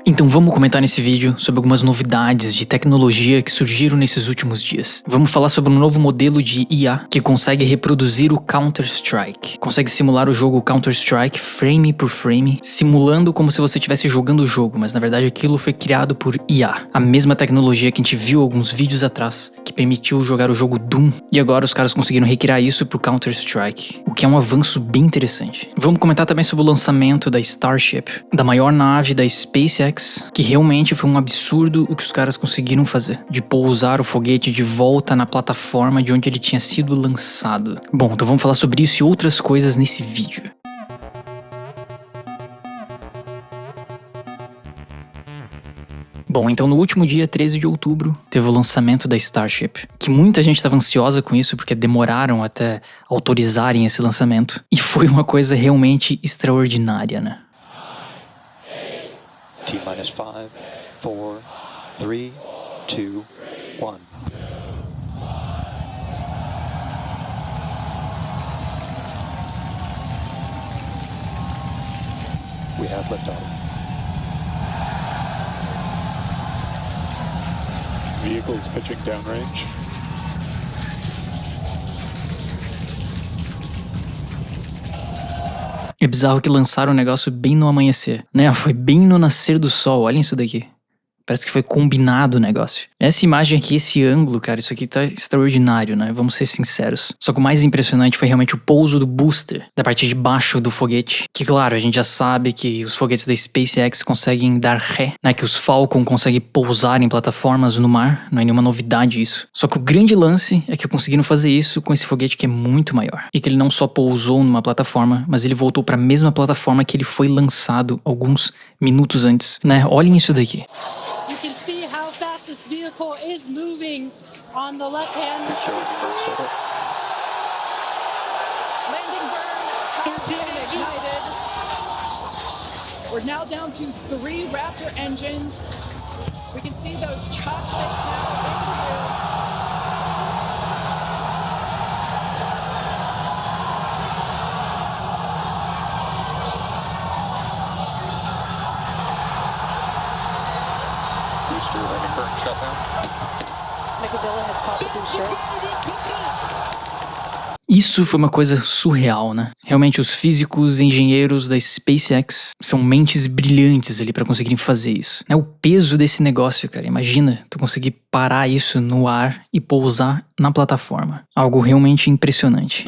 Então vamos comentar nesse vídeo sobre algumas novidades de tecnologia que surgiram nesses últimos dias. Vamos falar sobre um novo modelo de IA que consegue reproduzir o Counter-Strike. Consegue simular o jogo Counter-Strike frame por frame, simulando como se você estivesse jogando o jogo, mas na verdade aquilo foi criado por IA. A mesma tecnologia que a gente viu alguns vídeos atrás, que permitiu jogar o jogo Doom, e agora os caras conseguiram recriar isso pro Counter-Strike, o que é um avanço bem interessante. Vamos comentar também sobre o lançamento da Starship, da maior nave da SpaceX, que realmente foi um absurdo o que os caras conseguiram fazer, de pousar o foguete de volta na plataforma de onde ele tinha sido lançado. Bom, então vamos falar sobre isso e outras coisas nesse vídeo. Bom, então no último dia 13 de outubro, teve o lançamento da Starship, que muita gente estava ansiosa com isso porque demoraram até autorizarem esse lançamento, e foi uma coisa realmente extraordinária, né? T-minus 5, 4, 3, 2, 1. We have liftoff. Vehicles pitching downrange. É bizarro que lançaram o negócio bem no amanhecer, né? Foi bem no nascer do sol, olhem isso daqui. Parece que foi combinado o negócio. Essa imagem aqui, esse ângulo, cara, isso aqui tá extraordinário, né? Vamos ser sinceros. Só que o mais impressionante foi realmente o pouso do booster, da parte de baixo do foguete. Que, claro, a gente já sabe que os foguetes da SpaceX conseguem dar ré, né? Que os Falcon conseguem pousar em plataformas no mar. Não é nenhuma novidade isso. Só que o grande lance é que conseguiram fazer isso com esse foguete que é muito maior. E que ele não só pousou numa plataforma, mas ele voltou para a mesma plataforma que ele foi lançado alguns minutos antes, né? Olhem isso daqui. You can see how fast this vehicle is moving on the left hand. Landing burn has been ignited. We're now down to 3 Raptor engines. We can see those chopsticks now in the rear. Isso foi uma coisa surreal, né? Realmente os físicos e engenheiros da SpaceX são mentes brilhantes ali pra conseguirem fazer isso. O peso desse negócio, cara, imagina tu conseguir parar isso no ar e pousar na plataforma. Algo realmente impressionante.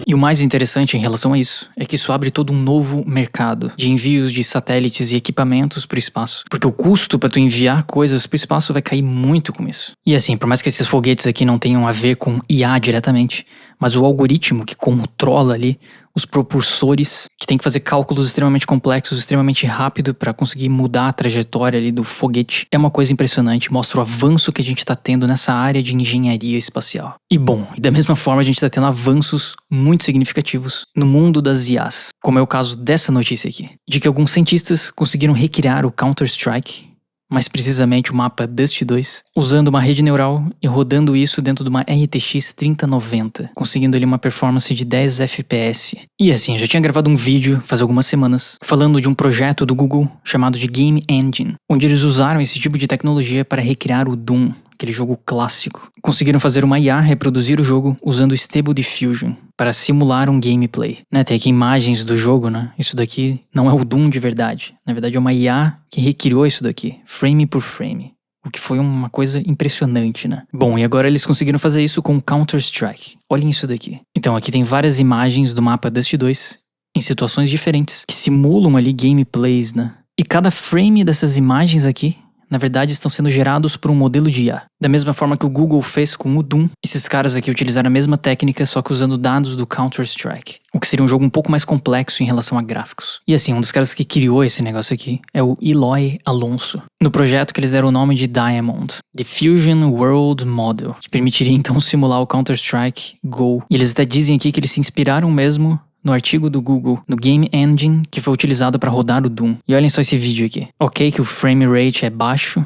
E o mais interessante em relação a isso é que isso abre todo um novo mercado de envios de satélites e equipamentos para o espaço. Porque o custo para tu enviar coisas para o espaço vai cair muito com isso. E assim, por mais que esses foguetes aqui não tenham a ver com IA diretamente, mas o algoritmo que controla ali os propulsores, que tem que fazer cálculos extremamente complexos, extremamente rápido para conseguir mudar a trajetória ali do foguete, é uma coisa impressionante, mostra o avanço que a gente está tendo nessa área de engenharia espacial. E bom, da mesma forma a gente está tendo avanços muito significativos no mundo das IAs, como é o caso dessa notícia aqui, de que alguns cientistas conseguiram recriar o Counter-Strike, mais precisamente o mapa Dust 2, usando uma rede neural e rodando isso dentro de uma RTX 3090, conseguindo ali uma performance de 10 FPS. E assim, eu já tinha gravado um vídeo faz algumas semanas, falando de um projeto do Google chamado de Game Engine, onde eles usaram esse tipo de tecnologia para recriar o Doom, aquele jogo clássico. Conseguiram fazer uma IA reproduzir o jogo usando o Stable Diffusion para simular um gameplay. Tem aqui imagens do jogo, né? Isso daqui não é o Doom de verdade. Na verdade é uma IA que recriou isso daqui, frame por frame. O que foi uma coisa impressionante, né? Bom, e agora eles conseguiram fazer isso com Counter-Strike. Olhem isso daqui. Então aqui tem várias imagens do mapa Dust 2 em situações diferentes, que simulam ali gameplays, né? E cada frame dessas imagens aqui, na verdade, estão sendo gerados por um modelo de IA. Da mesma forma que o Google fez com o Doom, esses caras aqui utilizaram a mesma técnica, só que usando dados do Counter-Strike, o que seria um jogo um pouco mais complexo em relação a gráficos. E assim, um dos caras que criou esse negócio aqui é o Eloy Alonso, no projeto que eles deram o nome de Diamond, Diffusion World Model, que permitiria então simular o Counter-Strike Go. E eles até dizem aqui que eles se inspiraram mesmo no artigo do Google, no Game Engine, que foi utilizado para rodar o Doom. E olhem só esse vídeo aqui. Ok que o frame rate é baixo,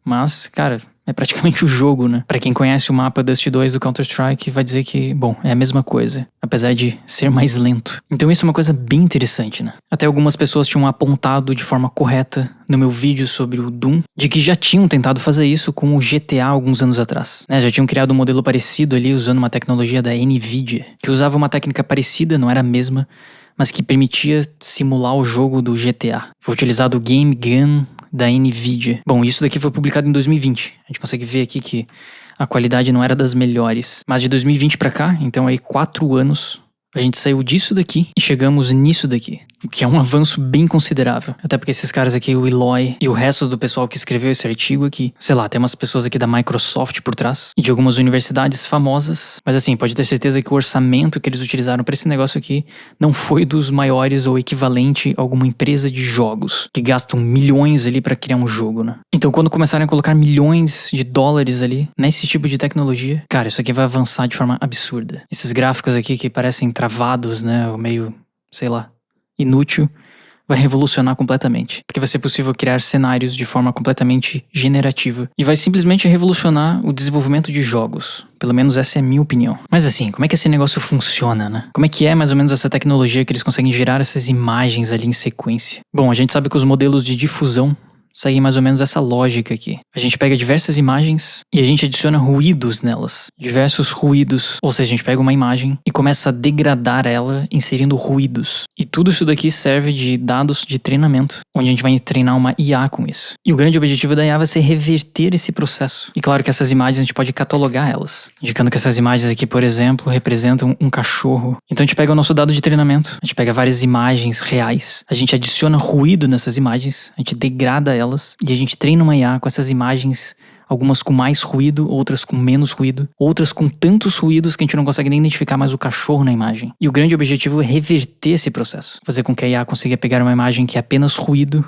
mas, cara, É praticamente o jogo, né? Pra quem conhece o mapa Dust 2 do Counter-Strike, vai dizer que, bom, é a mesma coisa, apesar de ser mais lento. Então isso é uma coisa bem interessante, né? Até algumas pessoas tinham apontado de forma correta no meu vídeo sobre o Doom, de que já tinham tentado fazer isso com o GTA alguns anos atrás, né? Já tinham criado um modelo parecido ali, usando uma tecnologia da NVIDIA, que usava uma técnica parecida, não era a mesma, mas que permitia simular o jogo do GTA. Foi utilizado o Game Gun da NVIDIA. Bom, isso daqui foi publicado em 2020. A gente consegue ver aqui que a qualidade não era das melhores. Mas de 2020 pra cá, então aí 4 anos, a gente saiu disso daqui e chegamos nisso daqui. O que é um avanço bem considerável. Até porque esses caras aqui, o Eloy e o resto do pessoal que escreveu esse artigo aqui, sei lá, tem umas pessoas aqui da Microsoft por trás e de algumas universidades famosas. Mas assim, pode ter certeza que o orçamento que eles utilizaram pra esse negócio aqui não foi dos maiores ou equivalente a alguma empresa de jogos que gastam milhões ali pra criar um jogo, né? Então quando começarem a colocar milhões de dólares ali nesse tipo de tecnologia, cara, isso aqui vai avançar de forma absurda. Esses gráficos aqui que parecem travados, né, ou meio, sei lá, inútil, vai revolucionar completamente. Porque vai ser possível criar cenários de forma completamente generativa. E vai simplesmente revolucionar o desenvolvimento de jogos. Pelo menos essa é a minha opinião. Mas assim, como é que esse negócio funciona, né? Como é que é mais ou menos essa tecnologia que eles conseguem gerar essas imagens ali em sequência? Bom, a gente sabe que os modelos de difusão seguem mais ou menos essa lógica aqui. A gente pega diversas imagens e a gente adiciona ruídos nelas. Diversos ruídos. Ou seja, a gente pega uma imagem e começa a degradar ela inserindo ruídos. E tudo isso daqui serve de dados de treinamento, onde a gente vai treinar uma IA com isso. E o grande objetivo da IA vai ser reverter esse processo. E claro que essas imagens a gente pode catalogar elas. Indicando que essas imagens aqui, por exemplo, representam um cachorro. Então a gente pega o nosso dado de treinamento, a gente pega várias imagens reais, a gente adiciona ruído nessas imagens, a gente degrada elas e a gente treina uma IA com essas imagens, algumas com mais ruído, outras com menos ruído, outras com tantos ruídos que a gente não consegue nem identificar mais o cachorro na imagem. E o grande objetivo é reverter esse processo, fazer com que a IA consiga pegar uma imagem que é apenas ruído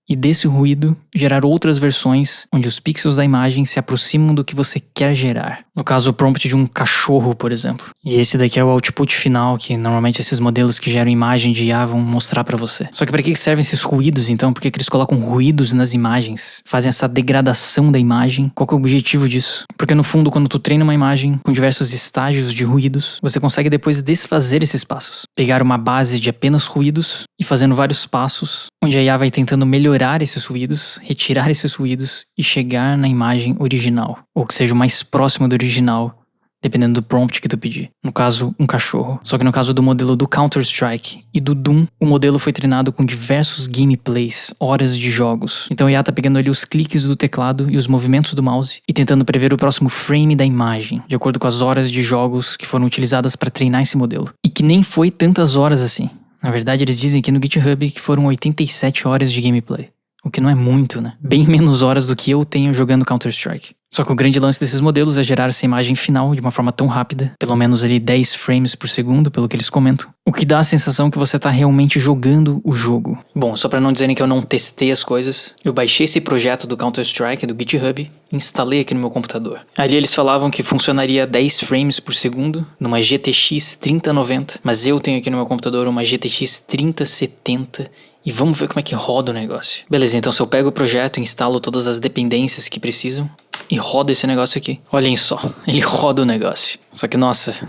e desse ruído gerar outras versões onde os pixels da imagem se aproximam do que você quer gerar. No caso, o prompt de um cachorro, por exemplo. E esse daqui é o output final que normalmente esses modelos que geram imagem de IA vão mostrar pra você. Só que pra que servem esses ruídos então? Por que eles colocam ruídos nas imagens? Fazem essa degradação da imagem? Qual que é o objetivo disso? Porque no fundo, quando tu treina uma imagem com diversos estágios de ruídos, você consegue depois desfazer esses passos. Pegar uma base de apenas ruídos e fazendo vários passos, onde a IA vai tentando melhorar esses ruídos, retirar esses ruídos e chegar na imagem original, ou que seja o mais próximo do original, dependendo do prompt que tu pedir. No caso, um cachorro. Só que no caso do modelo do Counter-Strike e do Doom, o modelo foi treinado com diversos gameplays, horas de jogos. Então a IA tá pegando ali os cliques do teclado e os movimentos do mouse e tentando prever o próximo frame da imagem, de acordo com as horas de jogos que foram utilizadas para treinar esse modelo. E que nem foi tantas horas assim. Na verdade, eles dizem aqui no GitHub que foram 87 horas de gameplay. O que não é muito, né? Bem menos horas do que eu tenho jogando Counter-Strike. Só que o grande lance desses modelos é gerar essa imagem final de uma forma tão rápida, pelo menos ali 10 frames por segundo, pelo que eles comentam, o que dá a sensação que você tá realmente jogando o jogo. Bom, só pra não dizerem que eu não testei as coisas, eu baixei esse projeto do Counter-Strike, do GitHub, e instalei aqui no meu computador. Ali eles falavam que funcionaria 10 frames por segundo, numa GTX 3090, mas eu tenho aqui no meu computador uma GTX 3070, e vamos ver como é que roda o negócio. Beleza, então se eu pego o projeto, instalo todas as dependências que precisam e rodo esse negócio aqui. Olhem só, ele roda o negócio. Só que, nossa,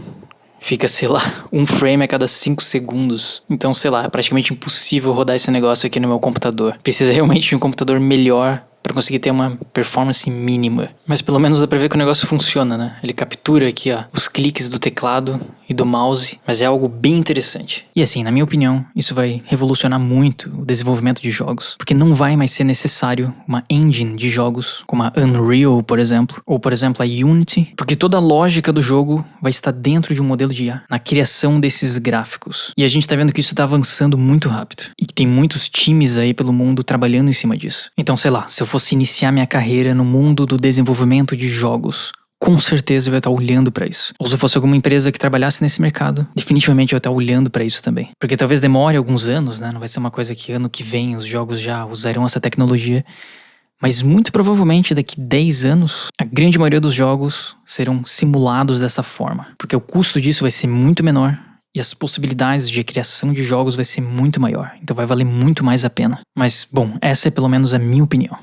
fica, sei lá, um frame a cada 5 segundos. Então, sei lá, é praticamente impossível rodar esse negócio aqui no meu computador. Precisa realmente de um computador melhor para conseguir ter uma performance mínima. Mas pelo menos dá pra ver que o negócio funciona, né? Ele captura aqui, ó, os cliques do teclado e do mouse, mas é algo bem interessante. E assim, na minha opinião, isso vai revolucionar muito o desenvolvimento de jogos, porque não vai mais ser necessário uma engine de jogos como a Unreal, por exemplo, ou por exemplo a Unity, porque toda a lógica do jogo vai estar dentro de um modelo de IA, na criação desses gráficos. E a gente tá vendo que isso tá avançando muito rápido, e que tem muitos times aí pelo mundo trabalhando em cima disso. Então, sei lá, se eu fosse iniciar minha carreira no mundo do desenvolvimento de jogos, com certeza eu ia estar olhando pra isso. Ou se eu fosse alguma empresa que trabalhasse nesse mercado, definitivamente eu ia estar olhando pra isso também. Porque talvez demore alguns anos, né? Não vai ser uma coisa que ano que vem os jogos já usarão essa tecnologia. Mas muito provavelmente daqui 10 anos, a grande maioria dos jogos serão simulados dessa forma. Porque o custo disso vai ser muito menor e as possibilidades de criação de jogos vai ser muito maior. Então vai valer muito mais a pena. Mas, bom, essa é pelo menos a minha opinião.